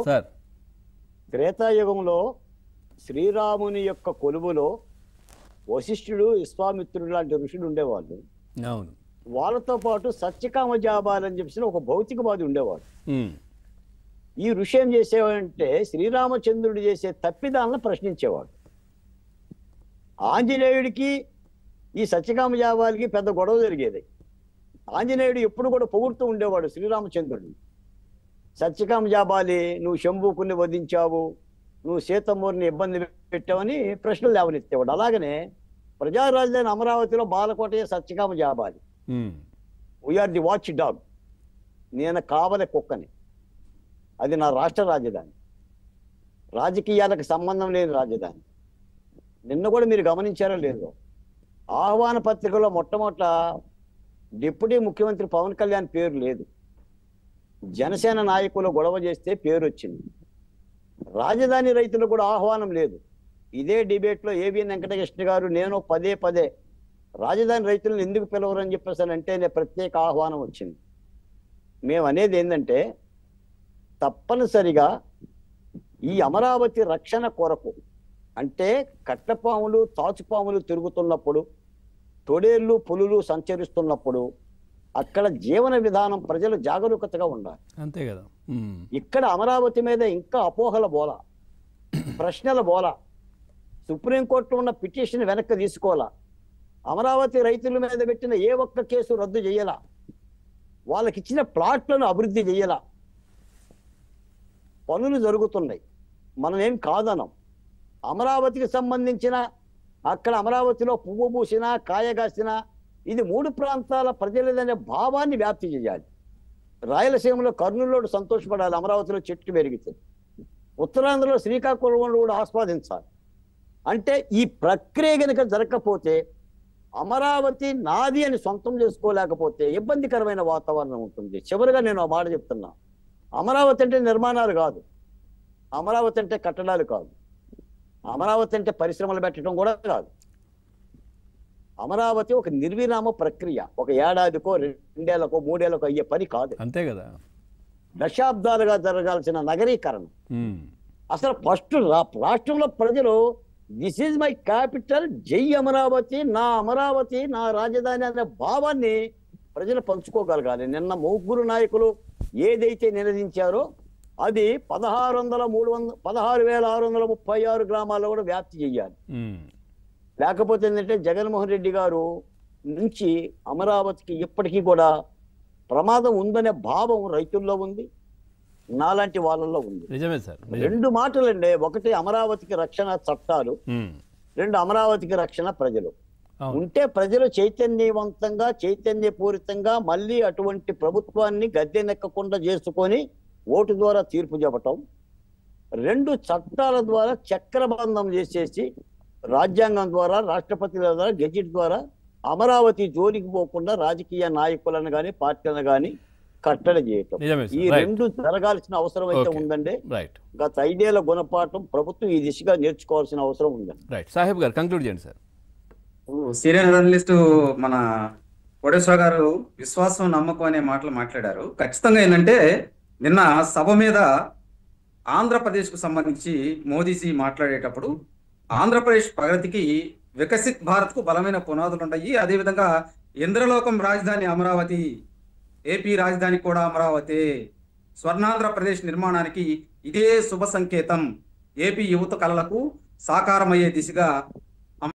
Sir త్రేతాయుగంలో శ్రీరాముని యొక్క కొలువులో వశిష్ఠుడు విశ్వామిత్రుడు లాంటి ఋషులు ఉండేవాళ్ళు. అవును. వాళ్ళతో పాటు సత్యకామ జాబాలని చెప్పేసి ఒక భౌతికవాది ఉండేవాడు. ఈ ఋషి ఏం చేసేవాడంటే శ్రీరామచంద్రుడు చేసే తప్పిదాలను ప్రశ్నించేవాడు. ఆంజనేయుడికి ఈ సత్యకామ జాబాలకి పెద్ద గొడవ జరిగేది. ఆంజనేయుడు ఎప్పుడు కూడా పొగుడుతూ ఉండేవాడు శ్రీరామచంద్రుడిని. సత్యకామ జాబాలి, నువ్వు శంభుకుని వధించావు, నువ్వు సీతమ్మూరిని ఇబ్బంది పెట్టావని ప్రశ్నలు లేవనెత్తేవాడు. అలాగనే ప్రజారాజధాని అమరావతిలో Balakotaiah Satyakama Jabali. We are the watchdog, నేను కావలి కుక్కని. అది నా రాష్ట్ర రాజధాని, రాజకీయాలకు సంబంధం లేని రాజధాని. నిన్న కూడా మీరు గమనించారో లేదో, ఆహ్వాన పత్రికలో మొట్టమొదట డిప్యూటీ ముఖ్యమంత్రి పవన్ కళ్యాణ్ పేరు లేదు. జనసేన నాయకులు గొడవ చేస్తే పేరు వచ్చింది. రాజధాని రైతులు కూడా ఆహ్వానం లేదు. ఇదే డిబేట్లో ఏబిఎన్ వెంకటకృష్ణ గారు నేను పదే పదే రాజధాని రైతులను ఎందుకు పిలవరని చెప్పేసానంటే ప్రత్యేక ఆహ్వానం వచ్చింది. మేము అనేది ఏంటంటే తప్పనిసరిగా ఈ అమరావతి రక్షణ కొరకు, అంటే కట్టపాములు తాచుపాములు తిరుగుతున్నప్పుడు, తొడేళ్ళు పులులు సంచరిస్తున్నప్పుడు అక్కడ జీవన విధానం ప్రజలు జాగరూకతగా ఉండాలి. అంతే కదా. ఇక్కడ అమరావతి మీద ఇంకా అపోహల బోల, ప్రశ్నల బోల. సుప్రీంకోర్టులో ఉన్న పిటిషన్ వెనక్కి తీసుకోవాలా, అమరావతి రైతుల మీద పెట్టిన ఏ ఒక్క కేసు రద్దు చేయాలా, వాళ్ళకి ఇచ్చిన ప్లాట్లను అభివృద్ధి చేయాలా. పనులు జరుగుతున్నాయి, మనం ఏం కాదనం. అమరావతికి సంబంధించిన అక్కడ అమరావతిలో పువ్వు పూసినా కాయగాసినా ఇది మూడు ప్రాంతాల ప్రజలదనే భావాన్ని వ్యాప్తి చేయాలి. రాయలసీమలో కర్నూలులో సంతోషపడాలి అమరావతిలో చెట్టు పెరిగితే, ఉత్తరాంధ్రలో శ్రీకాకుళంలో కూడా ఆస్వాదించాలి. అంటే ఈ ప్రక్రియ కనుక జరగకపోతే, అమరావతి నాది అని సొంతం చేసుకోలేకపోతే ఇబ్బందికరమైన వాతావరణం ఉంటుంది. చివరిగా నేను ఆ మాట చెప్తున్నా, అమరావతి అంటే నిర్మాణాలు కాదు, అమరావతి అంటే కట్టడాలు కాదు, అమరావతి అంటే పరిశ్రమలు పెట్టడం కూడా కాదు. అమరావతి ఒక నిర్విరామ ప్రక్రియ, ఒక ఏడాదికో 2 ఏళ్లకో 3 ఏళ్లకో అయ్యే పని కాదు. అంతే కదా. దశాబ్దాలుగా జరగాల్సిన నగరీకరణ. అసలు ఫస్ట్ రాష్ట్రంలో ప్రజలు దిస్ ఈజ్ మై క్యాపిటల్, జై అమరావతి, నా రాజధాని అనే భావాన్ని ప్రజలు పంచుకోగలగాలి. నిన్న 3 నాయకులు ఏదైతే నినదించారో అది 16,636 గ్రామాల్లో కూడా వ్యాప్తి చేయాలి. లేకపోతే ఏంటంటే జగన్మోహన్ రెడ్డి గారు నుంచి అమరావతికి ఇప్పటికీ కూడా ప్రమాదం ఉందనే భావం రైతుల్లో ఉంది, నాలాంటి వాళ్ళల్లో ఉంది. నిజమే సార్. 2 మాటలండి, ఒకటి అమరావతికి రక్షణ చట్టాలు, 2 అమరావతికి రక్షణ ప్రజలు. ఉంటే ప్రజలు చైతన్యవంతంగా చైతన్యపూరితంగా మళ్ళీ అటువంటి ప్రభుత్వాన్ని గద్దెనెక్కకుండా చేసుకొని ఓటు ద్వారా తీర్పు చెప్పటం, 2 చట్టాల ద్వారా చక్రబంధం చేసేసి రాజ్యాంగం ద్వారా రాష్ట్రపతి ద్వారా గెజిట్ ద్వారా అమరావతి జోలికి పోకుండా రాజకీయ నాయకులను కానీ పార్టీలను కానీ కట్టడి చేయటం. ఈ 2 జరగాల్సిన అవసరం అయితే ఉందండి. గత 5 ఏళ్ల గుణపాఠం ప్రభుత్వం ఈ దిశగా నేర్చుకోవాల్సిన అవసరం ఉందండి. సాహెబ్ గారు కంక్లూడ్ చేయండి సార్. సీనియర్ జర్నలిస్టు మన కోటేశ్వర గారు విశ్వాసం నమ్మకం అనే మాటలు మాట్లాడారు. ఖచ్చితంగా ఏంటంటే నిన్న సభ మీద ఆంధ్రప్రదేశ్కు సంబంధించి మోదీజీ మాట్లాడేటప్పుడు ఆంధ్రప్రదేశ్ ప్రగతికి వికసిత్ భారత్కు బలమైన పునాదులు ఉన్నాయి, అదేవిధంగా ఇంద్రలోకం రాజధాని అమరావతి, ఏపీ రాజధాని కూడా అమరావతి, స్వర్ణాంధ్రప్రదేశ్ నిర్మాణానికి ఇదే శుభ సంకేతం, ఏపీ యువత కలలకు సాకారమయ్యే దిశగా